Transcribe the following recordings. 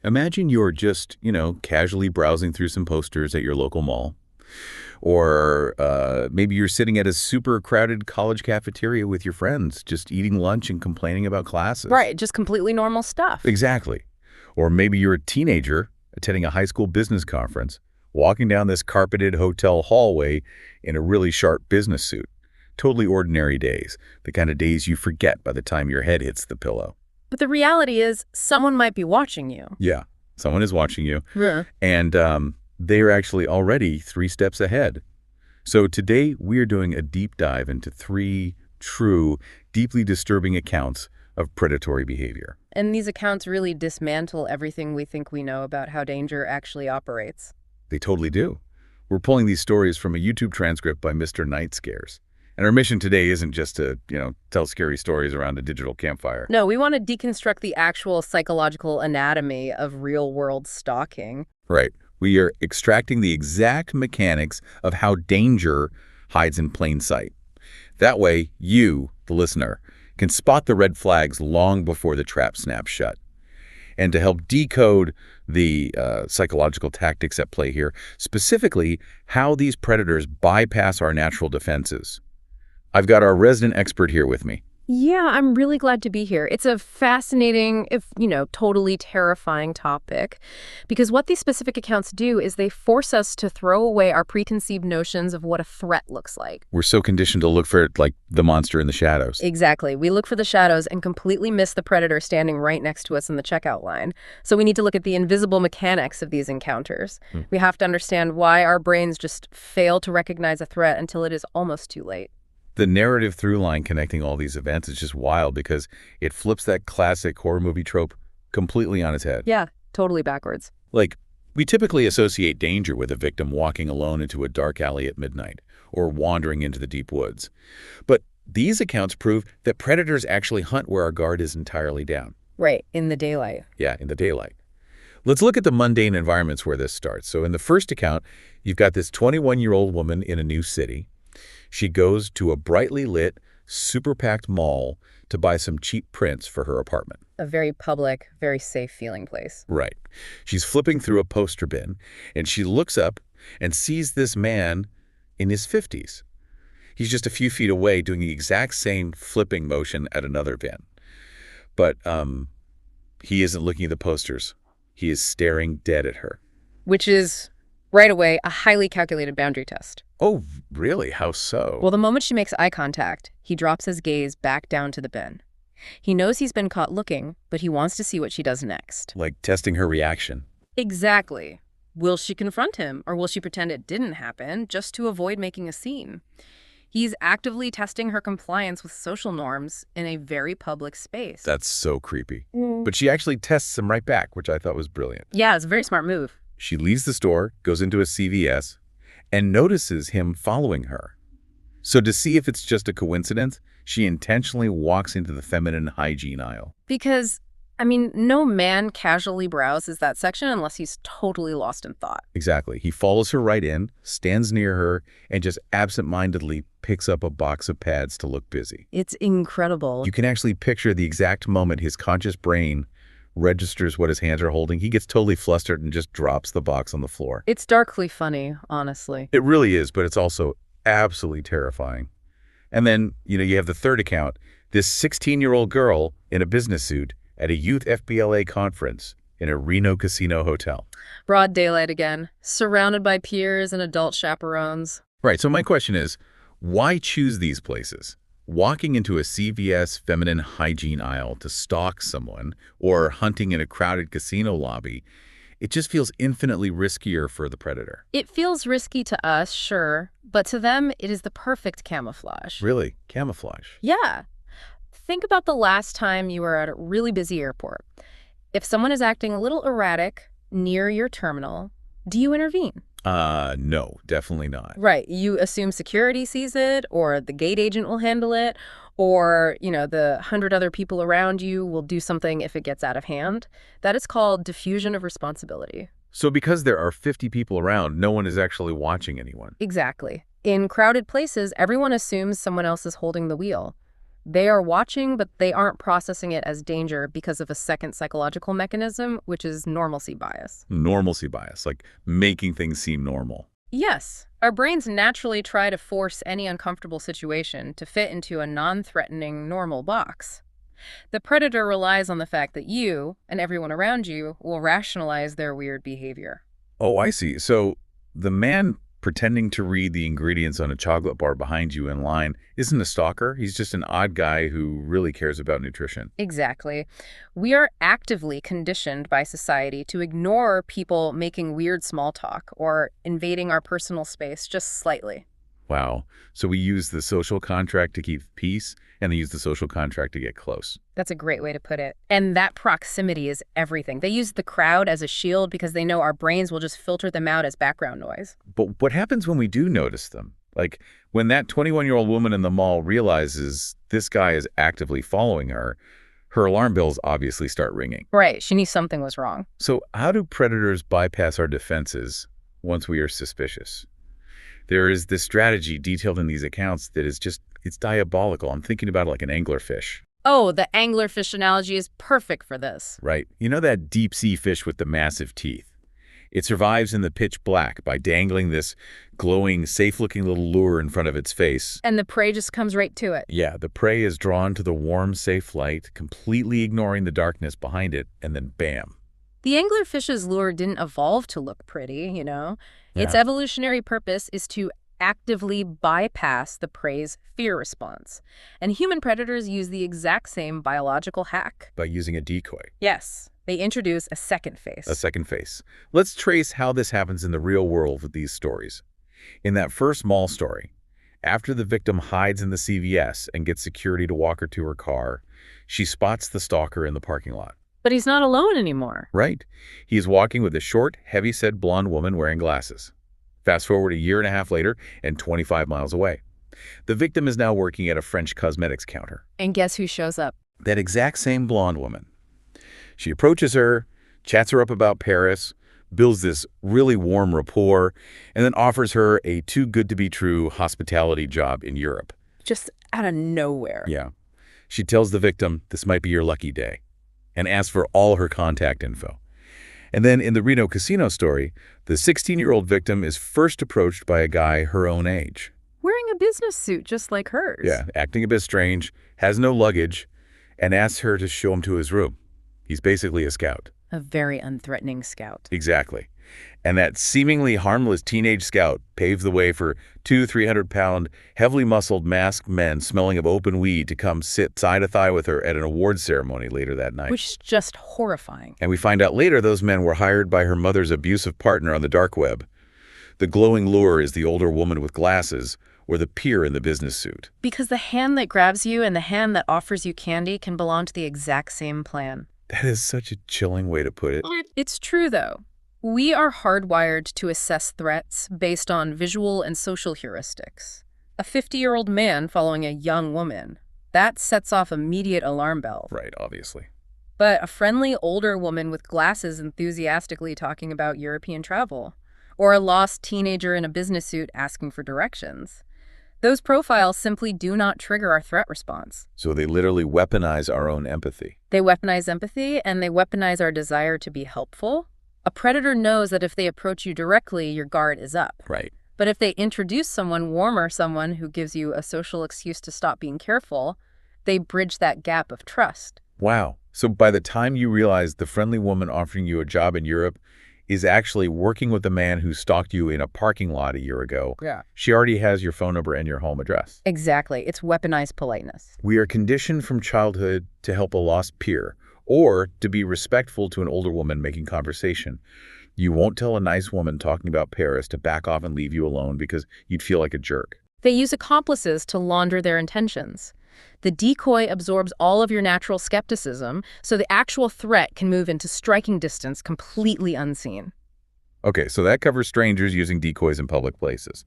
Imagine you're just, casually browsing through some posters at your local mall. Or maybe you're sitting at a super crowded college cafeteria with your friends, just eating lunch and complaining about classes. Right, just completely normal stuff. Exactly. Or maybe you're a teenager attending a high school business conference, walking down this carpeted hotel hallway in a really sharp business suit. Totally ordinary days, the kind of days you forget by the time your head hits the pillow. But the reality is, someone might be watching you. Yeah, someone is watching you. Yeah. And they're actually already 3 steps ahead. So today we are doing a deep dive into 3 true, deeply disturbing accounts of predatory behavior. And these accounts really dismantle everything we think we know about how danger actually operates. They totally do. We're pulling these stories from a YouTube transcript by Mr. Night Scares. And our mission today isn't just to, tell scary stories around a digital campfire. No, we want to deconstruct the actual psychological anatomy of real-world stalking. Right. We are extracting the exact mechanics of how danger hides in plain sight. That way, you, the listener, can spot the red flags long before the trap snaps shut. And to help decode the psychological tactics at play here, specifically how these predators bypass our natural defenses, I've got our resident expert here with me. Yeah, I'm really glad to be here. It's a fascinating, if, totally terrifying topic, because what these specific accounts do is they force us to throw away our preconceived notions of what a threat looks like. We're so conditioned to look for it like the monster in the shadows. Exactly. We look for the shadows and completely miss the predator standing right next to us in the checkout line. So we need to look at the invisible mechanics of these encounters. We have to understand why our brains just fail to recognize a threat until it is almost too late. The narrative through line connecting all these events is just wild because it flips that classic horror movie trope completely on its head. Yeah, totally backwards. Like, we typically associate danger with a victim walking alone into a dark alley at midnight or wandering into the deep woods. But these accounts prove that predators actually hunt where our guard is entirely down. Right, in the daylight. Yeah, in the daylight. Let's look at the mundane environments where this starts. So in the first account, you've got this 21-year-old woman in a new city. She goes to a brightly lit, super-packed mall to buy some cheap prints for her apartment. A very public, very safe-feeling place. Right. She's flipping through a poster bin, and she looks up and sees this man in his 50s. He's just a few feet away doing the exact same flipping motion at another bin. But he isn't looking at the posters. He is staring dead at her. Which is, right away, a highly calculated boundary test. Oh, really? How so? Well, the moment she makes eye contact, he drops his gaze back down to the bin. He knows he's been caught looking, but he wants to see what she does next. Like testing her reaction. Exactly. Will she confront him, or will she pretend it didn't happen just to avoid making a scene? He's actively testing her compliance with social norms in a very public space. That's so creepy. But she actually tests him right back, which I thought was brilliant. Yeah, it's a very smart move. She leaves the store, goes into a CVS, and notices him following her. So to see if it's just a coincidence, she intentionally walks into the feminine hygiene aisle. Because, no man casually browses that section unless he's totally lost in thought. Exactly. He follows her right in, stands near her, and just absent-mindedly picks up a box of pads to look busy. It's incredible. You can actually picture the exact moment his conscious brain registers what his hands are holding. He gets totally flustered and just drops the box on the floor. It's darkly funny, honestly. It really is, but it's also absolutely terrifying. And then, you have the third account, this 16-year-old girl in a business suit at a youth FBLA conference in a Reno casino hotel. Broad daylight again, surrounded by peers and adult chaperones. Right, so my question is, why choose these places? Walking into a CVS feminine hygiene aisle to stalk someone or hunting in a crowded casino lobby, it just feels infinitely riskier for the predator. It feels risky to us, sure, but to them, it is the perfect camouflage. Really? Camouflage? Yeah. Think about the last time you were at a really busy airport. If someone is acting a little erratic near your terminal, do you intervene? No, definitely not. Right. You assume security sees it, or the gate agent will handle it, or, the 100 other people around you will do something if it gets out of hand. That is called diffusion of responsibility. So because there are 50 people around, no one is actually watching anyone. Exactly. In crowded places, everyone assumes someone else is holding the wheel. They are watching, but they aren't processing it as danger because of a second psychological mechanism, which is normalcy bias. Normalcy bias, like making things seem normal. Yes, our brains naturally try to force any uncomfortable situation to fit into a non-threatening normal box. The predator relies on the fact that you and everyone around you will rationalize their weird behavior. Oh, I see. So the man pretending to read the ingredients on a chocolate bar behind you in line isn't a stalker. He's just an odd guy who really cares about nutrition. Exactly. We are actively conditioned by society to ignore people making weird small talk or invading our personal space just slightly. Wow. So we use the social contract to keep peace, and they use the social contract to get close. That's a great way to put it. And that proximity is everything. They use the crowd as a shield because they know our brains will just filter them out as background noise. But what happens when we do notice them? Like when that 21-year-old woman in the mall realizes this guy is actively following her, her alarm bells obviously start ringing. Right. She knew something was wrong. So how do predators bypass our defenses once we are suspicious? There is this strategy detailed in these accounts that is just, it's diabolical. I'm thinking about it like an anglerfish. Oh, the anglerfish analogy is perfect for this. Right. You know that deep sea fish with the massive teeth? It survives in the pitch black by dangling this glowing, safe-looking little lure in front of its face. And the prey just comes right to it. Yeah, the prey is drawn to the warm, safe light, completely ignoring the darkness behind it, and then bam. The anglerfish's lure didn't evolve to look pretty, you know? Its Yeah. evolutionary purpose is to actively bypass the prey's fear response. And human predators use the exact same biological hack. By using a decoy, Yes, they introduce a second face. a second face. Let's trace how this happens in the real world with these stories. In that first mall story, after the victim hides in the CVS and gets security to walk her to her car, she spots the stalker in the parking lot. But he's not alone anymore. Right? He is walking with a short, heavy-set blonde woman wearing glasses. Fast forward a year and a half later and 25 miles away. The victim is now working at a French cosmetics counter. And guess who shows up? That exact same blonde woman. She approaches her, chats her up about Paris, builds this really warm rapport, and then offers her a too-good-to-be-true hospitality job in Europe. Just out of nowhere. Yeah. She tells the victim this might be your lucky day and asks for all her contact info. And then in the Reno casino story, the 16-year-old victim is first approached by a guy her own age. Wearing a business suit just like hers. Yeah, acting a bit strange, has no luggage, and asks her to show him to his room. He's basically a scout. A very unthreatening scout. Exactly. And that seemingly harmless teenage scout paves the way for 300-pound, heavily muscled masked men smelling of open weed to come sit side to thigh with her at an awards ceremony later that night. Which is just horrifying. And we find out later those men were hired by her mother's abusive partner on the dark web. The glowing lure is the older woman with glasses or the peer in the business suit. Because the hand that grabs you and the hand that offers you candy can belong to the exact same plan. That is such a chilling way to put it. It's true, though. We are hardwired to assess threats based on visual and social heuristics. A 50-year-old man following a young woman, that sets off immediate alarm bells. Right, obviously. But a friendly older woman with glasses enthusiastically talking about European travel, or a lost teenager in a business suit asking for directions, those profiles simply do not trigger our threat response. So they literally weaponize our own empathy. They weaponize empathy, and they weaponize our desire to be helpful. A predator knows that if they approach you directly, your guard is up. Right. But if they introduce someone warmer, someone who gives you a social excuse to stop being careful, they bridge that gap of trust. Wow. So by the time you realize the friendly woman offering you a job in Europe is actually working with the man who stalked you in a parking lot a year ago, Yeah. she already has your phone number and your home address. Exactly. It's weaponized politeness. We are conditioned from childhood to help a lost peer or to be respectful to an older woman making conversation. You won't tell a nice woman talking about Paris to back off and leave you alone because you'd feel like a jerk. They use accomplices to launder their intentions. The decoy absorbs all of your natural skepticism, so the actual threat can move into striking distance completely unseen. Okay, so that covers strangers using decoys in public places.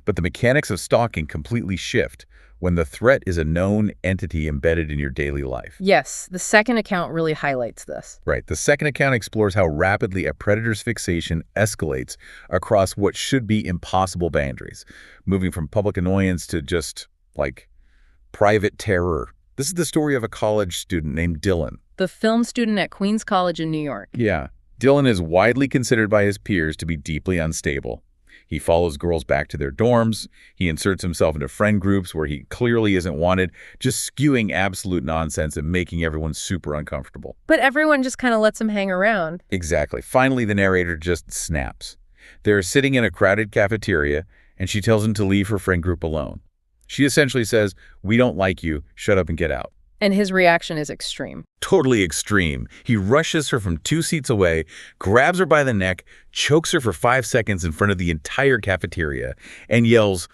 But the mechanics of stalking completely shift when the threat is a known entity embedded in your daily life. Yes, the second account really highlights this. Right. The second account explores how rapidly a predator's fixation escalates across what should be impossible boundaries, moving from public annoyance to just, like, private terror This is the story of a college student named Dylan. The film student at Queens College in New York. Yeah. Dylan is widely considered by his peers to be deeply unstable. He follows girls back to their dorms. He inserts himself into friend groups where he clearly isn't wanted, just spewing absolute nonsense and making everyone super uncomfortable. But everyone just kind of lets him hang around. Exactly. Finally, the narrator just snaps. They're sitting in a crowded cafeteria, and she tells him to leave her friend group alone. She essentially says, "We don't like you. Shut up and get out." And his reaction is extreme. Totally extreme. He rushes her from 2 seats away, grabs her by the neck, chokes her for 5 seconds in front of the entire cafeteria, and yells,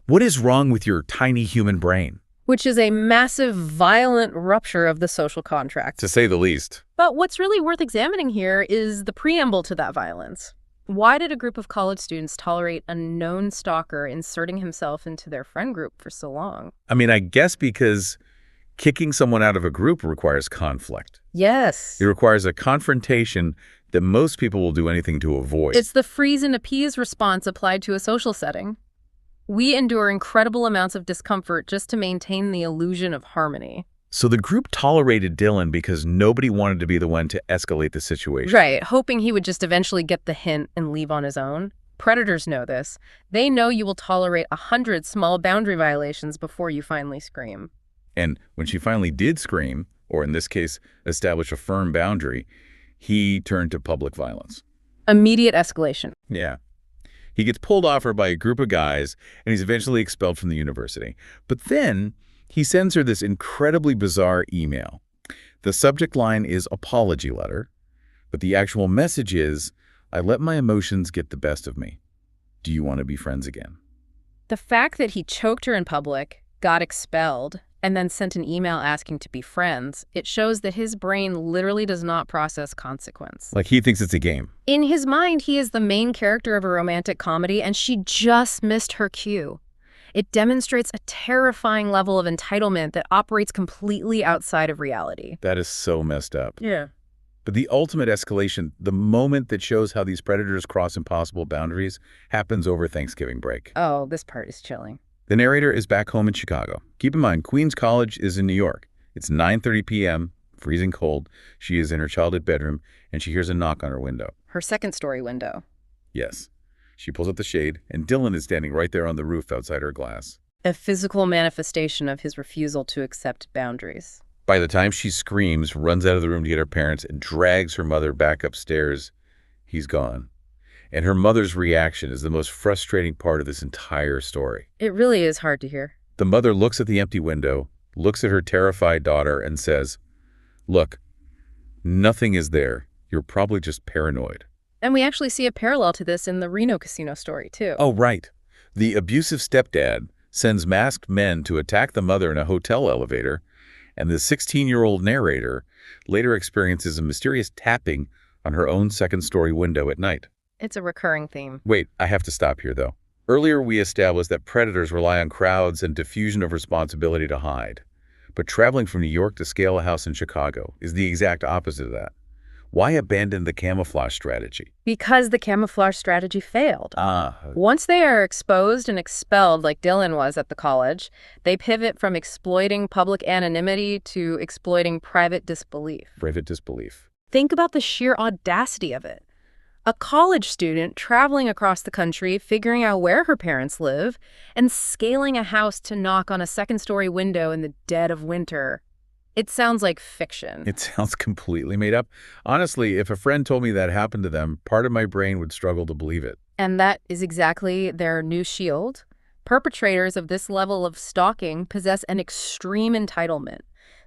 "What is wrong with your tiny human brain?" Which is a massive, violent rupture of the social contract. To say the least. But what's really worth examining here is the preamble to that violence. Why did a group of college students tolerate a known stalker inserting himself into their friend group for so long? I mean, I guess because kicking someone out of a group requires conflict. Yes. It requires a confrontation that most people will do anything to avoid. It's the freeze and appease response applied to a social setting. We endure incredible amounts of discomfort just to maintain the illusion of harmony. So the group tolerated Dylan because nobody wanted to be the one to escalate the situation. Right, hoping he would just eventually get the hint and leave on his own. Predators know this. They know you will tolerate 100 small boundary violations before you finally scream. And when she finally did scream, or in this case, establish a firm boundary, he turned to public violence. Immediate escalation. Yeah. He gets pulled off her by a group of guys, and he's eventually expelled from the university. But then he sends her this incredibly bizarre email. The subject line is apology letter, but the actual message is, "I let my emotions get the best of me. Do you want to be friends again?" The fact that he choked her in public, got expelled, and then sent an email asking to be friends, it shows that his brain literally does not process consequence. Like he thinks it's a game. In his mind, he is the main character of a romantic comedy, and she just missed her cue. It demonstrates a terrifying level of entitlement that operates completely outside of reality. That is so messed up. Yeah. But the ultimate escalation, the moment that shows how these predators cross impossible boundaries, happens over Thanksgiving break. Oh, this part is chilling. The narrator is back home in Chicago. Keep in mind, Queens College is in New York. It's 9:30 p.m., freezing cold. She is in her childhood bedroom, and she hears a knock on her window. Her second-story window. Yes. She pulls up the shade, and Dylan is standing right there on the roof outside her glass. A physical manifestation of his refusal to accept boundaries. By the time she screams, runs out of the room to get her parents, and drags her mother back upstairs, he's gone. And her mother's reaction is the most frustrating part of this entire story. It really is hard to hear. The mother looks at the empty window, looks at her terrified daughter, and says, "Look, nothing is there. You're probably just paranoid." And we actually see a parallel to this in the Reno casino story, too. Oh, right. The abusive stepdad sends masked men to attack the mother in a hotel elevator, and the 16-year-old narrator later experiences a mysterious tapping on her own second-story window at night. It's a recurring theme. Wait, I have to stop here, though. Earlier, we established that predators rely on crowds and diffusion of responsibility to hide. But traveling from New York to scale a house in Chicago is the exact opposite of that. Why abandon the camouflage strategy? Because the camouflage strategy failed. Ah. Once they are exposed and expelled, like Dylan was at the college, they pivot from exploiting public anonymity to exploiting private disbelief. Private disbelief. Think about the sheer audacity of it. A college student traveling across the country, figuring out where her parents live, and scaling a house to knock on a second-story window in the dead of winter. It sounds like fiction. It sounds completely made up. Honestly, if a friend told me that happened to them, part of my brain would struggle to believe it. And that is exactly their new shield. Perpetrators of this level of stalking possess an extreme entitlement.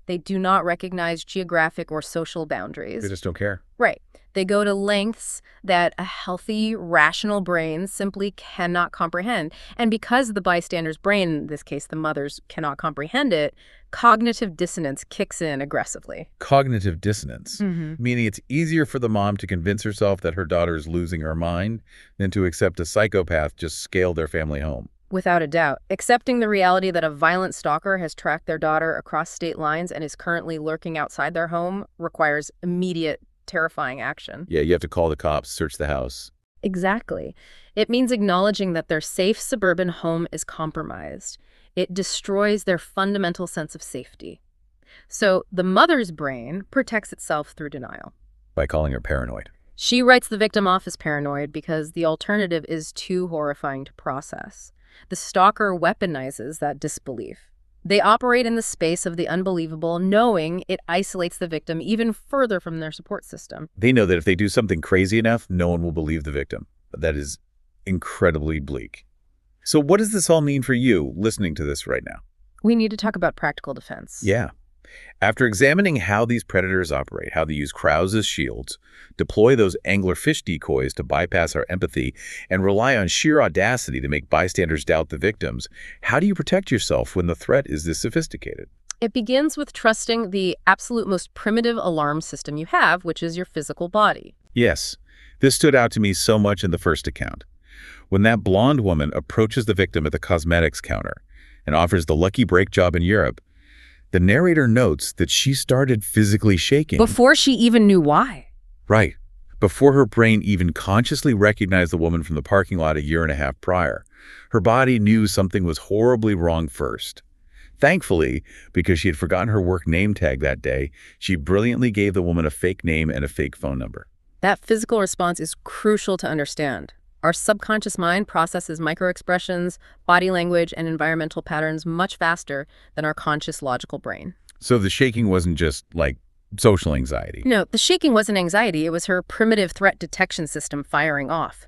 They do not recognize geographic or social boundaries. They just don't care. Right. They go to lengths that a healthy, rational brain simply cannot comprehend. And because the bystander's brain, in this case the mother's, cannot comprehend it, cognitive dissonance kicks in aggressively. Cognitive dissonance, meaning it's easier for the mom to convince herself that her daughter is losing her mind than to accept a psychopath just scale their family home. Without a doubt. Accepting the reality that a violent stalker has tracked their daughter across state lines and is currently lurking outside their home requires immediate, terrifying action. Yeah, you have to call the cops, search the house. Exactly. It means acknowledging that their safe suburban home is compromised. It destroys their fundamental sense of safety. So the mother's brain protects itself through denial. By calling her paranoid. She writes the victim off as paranoid because the alternative is too horrifying to process. The stalker weaponizes that disbelief. They operate in the space of the unbelievable, knowing it isolates the victim even further from their support system. They know that if they do something crazy enough, no one will believe the victim. That is incredibly bleak. So what does this all mean for you listening to this right now? We need to talk about practical defense. Yeah. After examining how these predators operate, how they use crowds as shields, deploy those anglerfish decoys to bypass our empathy, and rely on sheer audacity to make bystanders doubt the victims, how do you protect yourself when the threat is this sophisticated? It begins with trusting the absolute most primitive alarm system you have, which is your physical body. Yes, this stood out to me so much in the first account. When that blonde woman approaches the victim at the cosmetics counter and offers the lucky break job in Europe, the narrator notes that she started physically shaking. Before she even knew why. Right. Before her brain even consciously recognized the woman from the parking lot a year and a half prior. Her body knew something was horribly wrong first. Thankfully, because she had forgotten her work name tag that day, she brilliantly gave the woman a fake name and a fake phone number. That physical response is crucial to understand. Our subconscious mind processes microexpressions, body language, and environmental patterns much faster than our conscious logical brain. So the shaking wasn't just like social anxiety. No, the shaking wasn't anxiety. It was her primitive threat detection system firing off.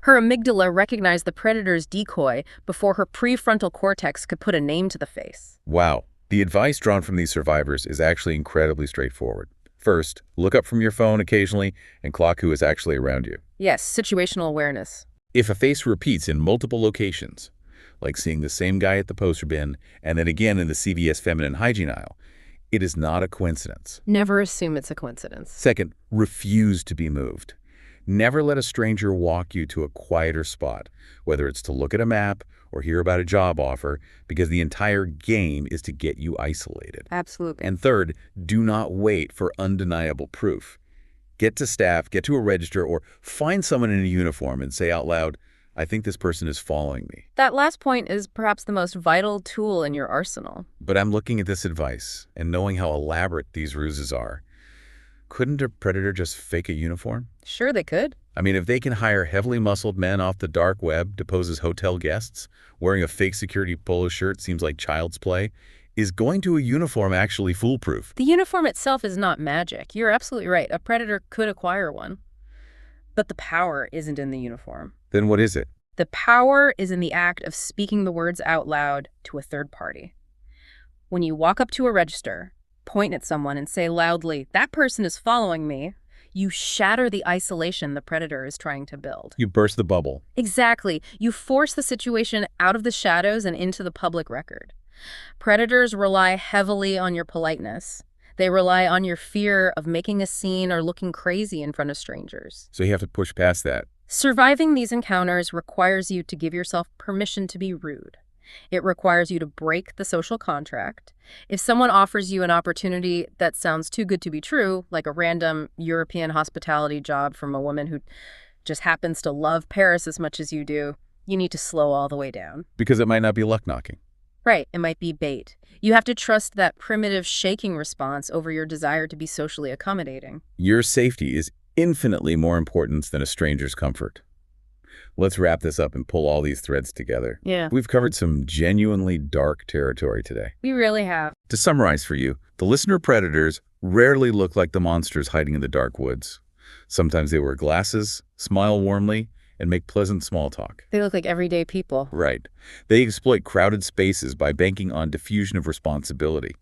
Her amygdala recognized the predator's decoy before her prefrontal cortex could put a name to the face. Wow. The advice drawn from these survivors is actually incredibly straightforward. First, look up from your phone occasionally and clock who is actually around you. Yes, situational awareness. If a face repeats in multiple locations, like seeing the same guy at the poster bin and then again in the CVS feminine hygiene aisle, it is not a coincidence. Never assume it's a coincidence. Second, refuse to be moved. Never let a stranger walk you to a quieter spot, whether it's to look at a map or hear about a job offer, because the entire game is to get you isolated. Absolutely. And third, do not wait for undeniable proof. Get to staff, get to a register, or find someone in a uniform and say out loud, I think this person is following me. That last point is perhaps the most vital tool in your arsenal. But I'm looking at this advice and knowing how elaborate these ruses are. Couldn't a predator just fake a uniform? Sure, they could. I mean, if they can hire heavily muscled men off the dark web to pose as hotel guests, wearing a fake security polo shirt seems like child's play. Is going to a uniform actually foolproof? The uniform itself is not magic. You're absolutely right. A predator could acquire one. But the power isn't in the uniform. Then what is it? The power is in the act of speaking the words out loud to a third party. When you walk up to a register, point at someone and say loudly, that person is following me, you shatter the isolation the predator is trying to build. You burst the bubble. Exactly. You force the situation out of the shadows and into the public record. Predators rely heavily on your politeness. They rely on your fear of making a scene or looking crazy in front of strangers. So you have to push past that. Surviving these encounters requires you to give yourself permission to be rude. It requires you to break the social contract. If someone offers you an opportunity that sounds too good to be true, like a random European hospitality job from a woman who just happens to love Paris as much as you do, you need to slow all the way down. Because it might not be luck knocking. Right, it might be bait. You have to trust that primitive shaking response over your desire to be socially accommodating. Your safety is infinitely more important than a stranger's comfort. Let's wrap this up and pull all these threads together. Yeah. We've covered some genuinely dark territory today. We really have. To summarize for you, the listener predators rarely look like the monsters hiding in the dark woods. Sometimes they wear glasses, smile warmly, and make pleasant small talk. They look like everyday people. Right. They exploit crowded spaces by banking on diffusion of responsibility.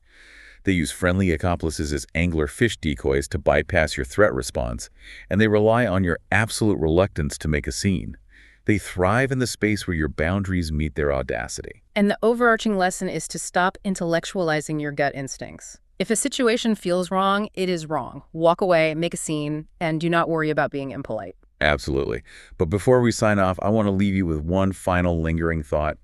They use friendly accomplices as anglerfish decoys to bypass your threat response, and they rely on your absolute reluctance to make a scene. They thrive in the space where your boundaries meet their audacity. And the overarching lesson is to stop intellectualizing your gut instincts. If a situation feels wrong, it is wrong. Walk away, make a scene, and do not worry about being impolite. Absolutely. But before we sign off, I want to leave you with one final lingering thought.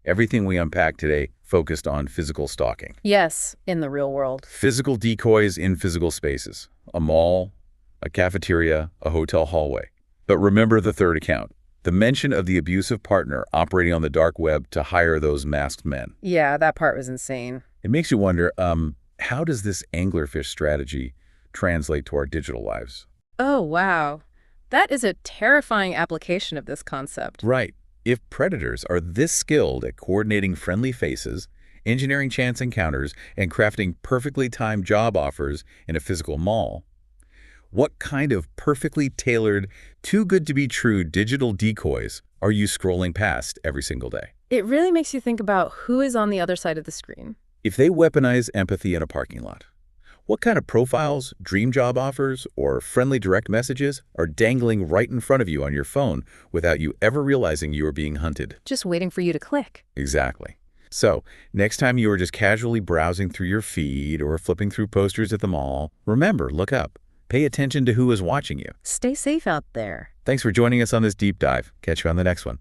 Everything we unpacked today focused on physical stalking. Yes, in the real world. Physical decoys in physical spaces. A mall, a cafeteria, a hotel hallway. But remember the third account. The mention of the abusive partner operating on the dark web to hire those masked men. Yeah, that part was insane. It makes you wonder, how does this anglerfish strategy translate to our digital lives? Oh, wow. That is a terrifying application of this concept. Right. If predators are this skilled at coordinating friendly faces, engineering chance encounters, and crafting perfectly timed job offers in a physical mall, what kind of perfectly tailored, too good to be true digital decoys are you scrolling past every single day? It really makes you think about who is on the other side of the screen. If they weaponize empathy in a parking lot, what kind of profiles, dream job offers, or friendly direct messages are dangling right in front of you on your phone without you ever realizing you are being hunted? Just waiting for you to click. Exactly. So, next time you are just casually browsing through your feed or flipping through posters at the mall, remember, look up. Pay attention to who is watching you. Stay safe out there. Thanks for joining us on this deep dive. Catch you on the next one.